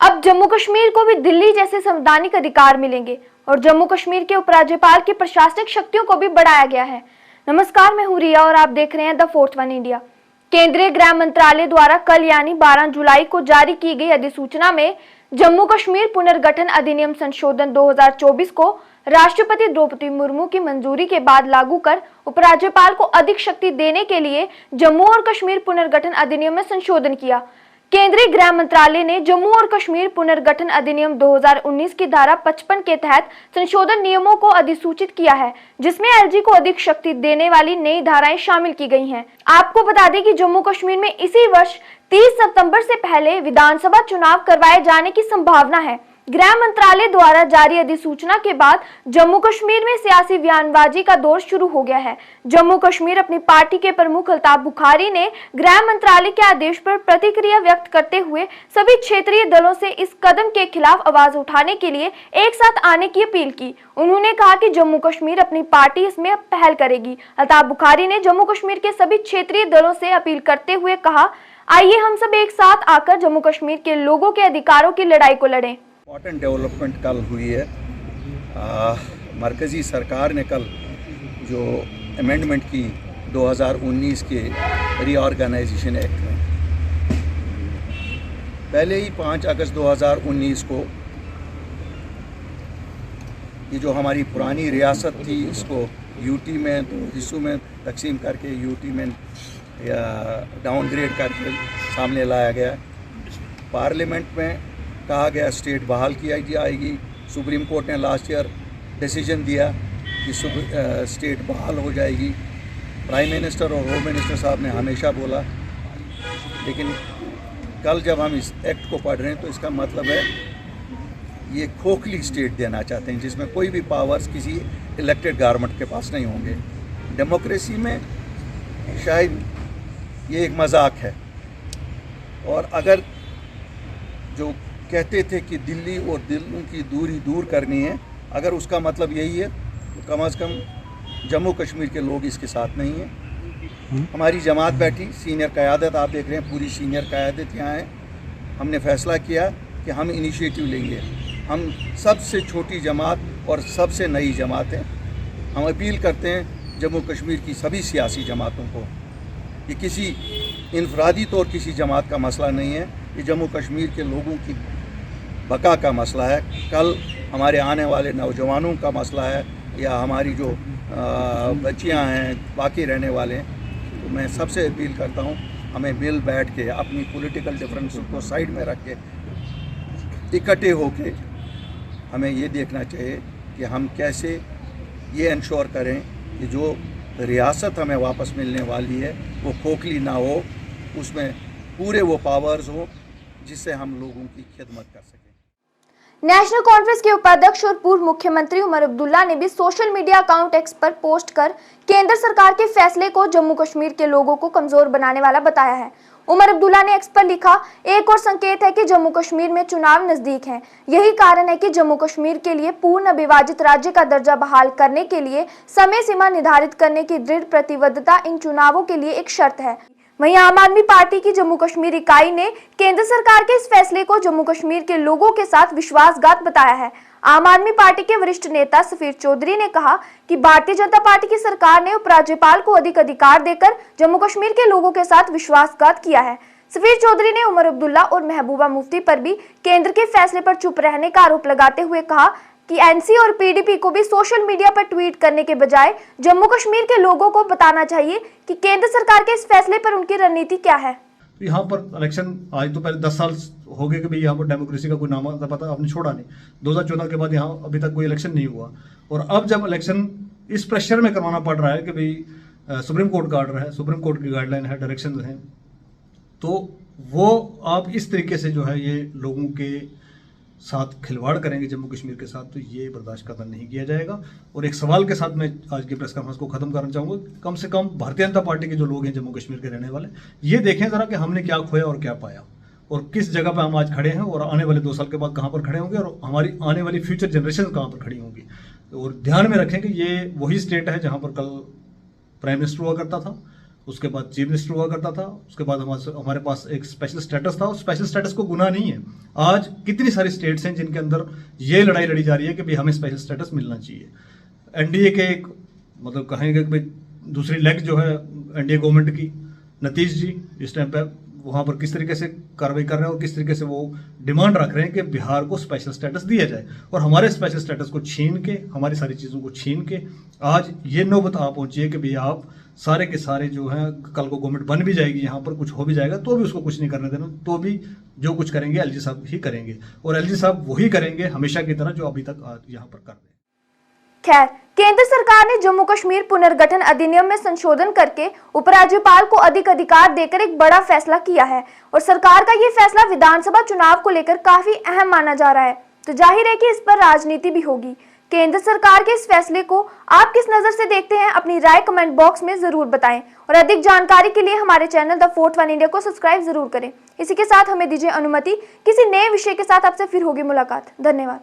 अब जम्मू कश्मीर को भी दिल्ली जैसे संवैधानिक अधिकार मिलेंगे और जम्मू कश्मीर के उपराज्यपाल की प्रशासनिक शक्तियों को भी बढ़ाया गया है। नमस्कार, मैं हूं रिया और आप देख रहे हैं द फोर्थ वन इंडिया। केंद्रीय गृह मंत्रालय द्वारा कल यानी 12 जुलाई को जारी की गई अधिसूचना में जम्मू कश्मीर पुनर्गठन अधिनियम संशोधन 2024 को राष्ट्रपति द्रौपदी मुर्मू की मंजूरी के बाद लागू कर उपराज्यपाल को अधिक शक्ति देने के लिए जम्मू और कश्मीर पुनर्गठन अधिनियम में संशोधन किया। केंद्रीय गृह मंत्रालय ने जम्मू और कश्मीर पुनर्गठन अधिनियम 2019 की धारा 55 के तहत संशोधन नियमों को अधिसूचित किया है, जिसमें एलजी को अधिक शक्ति देने वाली नई धाराएं शामिल की गई हैं। आपको बता दें कि जम्मू कश्मीर में इसी वर्ष 30 सितंबर से पहले विधानसभा चुनाव करवाए जाने की संभावना है। गृह मंत्रालय द्वारा जारी अधिसूचना के बाद जम्मू कश्मीर में सियासी बयानबाजी का दौर शुरू हो गया है। जम्मू कश्मीर अपनी पार्टी के प्रमुख अल्ताफ बुखारी ने गृह मंत्रालय के आदेश पर प्रतिक्रिया व्यक्त करते हुए सभी क्षेत्रीय दलों से इस कदम के खिलाफ आवाज उठाने के लिए एक साथ आने की अपील की। उन्होंने कहा कि जम्मू कश्मीर अपनी पार्टी इसमें पहल करेगी। अल्ताफ बुखारी ने जम्मू कश्मीर के सभी क्षेत्रीय दलों से अपील करते हुए कहा, आइए हम सब एक साथ आकर जम्मू कश्मीर के लोगों के अधिकारों की लड़ाई को लड़ें। इम्पॉर्टेंट डेवलपमेंट कल हुई है। मरकज़ी सरकार ने कल जो अमेंडमेंट की 2019 के रीऑर्गेनाइजेशन एक्ट में, पहले ही 5 अगस्त 2019 को ये जो हमारी पुरानी रियासत थी इसको यूटी में 2 हिस्सों में तकसीम करके यूटी में या डाउनग्रेड करके सामने लाया गया। पार्लियामेंट में कहा गया स्टेट बहाल की जाएगी। सुप्रीम कोर्ट ने लास्ट ईयर डिसीजन दिया कि स्टेट बहाल हो जाएगी। प्राइम मिनिस्टर और होम मिनिस्टर साहब ने हमेशा बोला, लेकिन कल जब हम इस एक्ट को पढ़ रहे हैं तो इसका मतलब है ये खोखली स्टेट देना चाहते हैं जिसमें कोई भी पावर्स किसी इलेक्टेड गवर्नमेंट के पास नहीं होंगे। डेमोक्रेसी में शायद ये एक मजाक है। और अगर जो कहते थे कि दिल्ली और दिल्ली की दूरी दूर करनी है, अगर उसका मतलब यही है तो कम से कम जम्मू कश्मीर के लोग इसके साथ नहीं हैं। हमारी जमात बैठी, सीनियर क़यादत आप देख रहे हैं, पूरी सीनियर क़यादत यहाँ है। हमने फ़ैसला किया कि हम इनिशिएटिव लेंगे। हम सबसे छोटी जमात और सबसे नई जमात हैं। हम अपील करते हैं जम्मू कश्मीर की सभी सियासी जमातों को, ये किसी इनफरादी तौर किसी जमात का मसला नहीं है, ये जम्मू कश्मीर के लोगों की बका का मसला है। कल हमारे आने वाले नौजवानों का मसला है या हमारी जो बच्चियां हैं बाकी रहने वाले हैं। तो मैं सबसे अपील करता हूं हमें मिल बैठ के अपनी पॉलिटिकल डिफरेंस को साइड में रख के इकट्ठे होके हमें ये देखना चाहिए कि हम कैसे ये इंश्योर करें कि जो रियासत हमें वापस मिलने वाली है वो खोखली ना हो, उसमें पूरे वो पावर्स हो जिससे हम लोगों की खिदमत कर सकें। नेशनल कॉन्फ्रेंस के उपाध्यक्ष और पूर्व मुख्यमंत्री उमर अब्दुल्ला ने भी सोशल मीडिया अकाउंट एक्स पर पोस्ट कर केंद्र सरकार के फैसले को जम्मू कश्मीर के लोगों को कमजोर बनाने वाला बताया है। उमर अब्दुल्ला ने एक्स पर लिखा, एक और संकेत है कि जम्मू कश्मीर में चुनाव नजदीक हैं। यही कारण है कि जम्मू कश्मीर के लिए पूर्ण विभाजित राज्य का दर्जा बहाल करने के लिए समय सीमा निर्धारित करने की दृढ़ प्रतिबद्धता इन चुनावों के लिए एक शर्त है। वहीं आम आदमी पार्टी की जम्मू कश्मीर इकाई ने केंद्र सरकार के इस फैसले को जम्मू कश्मीर के लोगों के साथ विश्वासघात बताया है। आम आदमी पार्टी के वरिष्ठ नेता सफीर चौधरी ने कहा कि भारतीय जनता पार्टी की सरकार ने उपराज्यपाल को अधिक अधिकार देकर जम्मू कश्मीर के लोगों के साथ विश्वासघात किया है। सफीर चौधरी ने उमर अब्दुल्ला और महबूबा मुफ्ती पर भी केंद्र के फैसले पर चुप रहने का आरोप लगाते हुए कहा कि एनसी और पीडीपी को भी सोशल मीडिया पर ट्वीट करने के बजाय जम्मू कश्मीर के लोगों को बताना चाहिए कि केंद्र सरकार के इस फैसले पर उनकी रणनीति क्या है। तो यहाँ पर इलेक्शन आज तो पहले 10 साल हो गए कि भाई यहाँ पर डेमोक्रेसी का कोई नाम पता आपने छोड़ा नहीं। 2014 के बाद यहाँ अभी तक कोई इलेक्शन नहीं हुआ और अब जब इलेक्शन इस प्रेशर में करवाना पड़ रहा है कि भाई सुप्रीम कोर्ट का ऑर्डर है, सुप्रीम कोर्ट की गाइडलाइन है, डायरेक्शन है, तो वो आप इस तरीके से जो है ये लोगों के साथ खिलवाड़ करेंगे जम्मू कश्मीर के साथ, तो ये बर्दाश्त कतई नहीं किया जाएगा। और एक सवाल के साथ मैं आज की प्रेस कॉन्फ्रेंस को खत्म करना चाहूँगा, कम से कम भारतीय जनता पार्टी के जो लोग हैं जम्मू कश्मीर के रहने वाले, ये देखें ज़रा कि हमने क्या खोया और क्या पाया और किस जगह पर हम आज खड़े हैं और आने वाले 2 साल के बाद कहाँ पर खड़े होंगे और हमारी आने वाली फ्यूचर जनरेशन कहाँ पर खड़ी होंगी। और ध्यान में रखें कि ये वही स्टेट है जहाँ पर कल प्राइम मिनिस्टर हुआ करता था उसके बाद चीफ मिनिस्टर हुआ करता था, उसके बाद हमारे पास एक स्पेशल स्टेटस था। स्पेशल स्टेटस को गुनाह नहीं है। आज कितनी सारी स्टेट्स हैं जिनके अंदर ये लड़ाई लड़ी जा रही है कि भाई हमें स्पेशल स्टेटस मिलना चाहिए। एनडीए के एक मतलब कहेंगे कि भाई दूसरी लेग जो है एनडीए गवर्नमेंट की, नीतीश जी इस टाइम पे वहाँ पर किस तरीके से कार्रवाई कर रहे हैं और किस तरीके से वो डिमांड रख रहे हैं कि बिहार को स्पेशल स्टेटस दिया जाए, और हमारे स्पेशल स्टेटस को छीन के, हमारी सारी चीज़ों को छीन के आज ये नौबत आ पहुंची है कि भैया आप सारे के सारे जो हैं, कल को गवर्नमेंट बन भी जाएगी, यहाँ पर कुछ हो भी जाएगा तो भी उसको कुछ नहीं करने देना, तो भी जो कुछ करेंगे एलजी साहब ही करेंगे, और एलजी साहब वही करेंगे हमेशा की तरह जो अभी तक यहाँ पर कर रहे हैं। खैर, केंद्र सरकार ने जम्मू कश्मीर पुनर्गठन अधिनियम में संशोधन करके उपराज्यपाल को अधिक अधिकार देकर एक बड़ा फैसला किया है, और सरकार का ये फैसला विधानसभा चुनाव को लेकर काफी अहम माना जा रहा है। तो जाहिर है कि इस पर राजनीति भी होगी। केंद्र सरकार के इस फैसले को आप किस नजर से देखते हैं, अपनी राय कमेंट बॉक्स में जरूर बताएं, और अधिक जानकारी के लिए हमारे channel the fourth one India को सब्सक्राइब जरूर करें। इसी के साथ हमें दीजिए अनुमति, किसी नए विषय के साथ आपसे फिर होगी मुलाकात। धन्यवाद।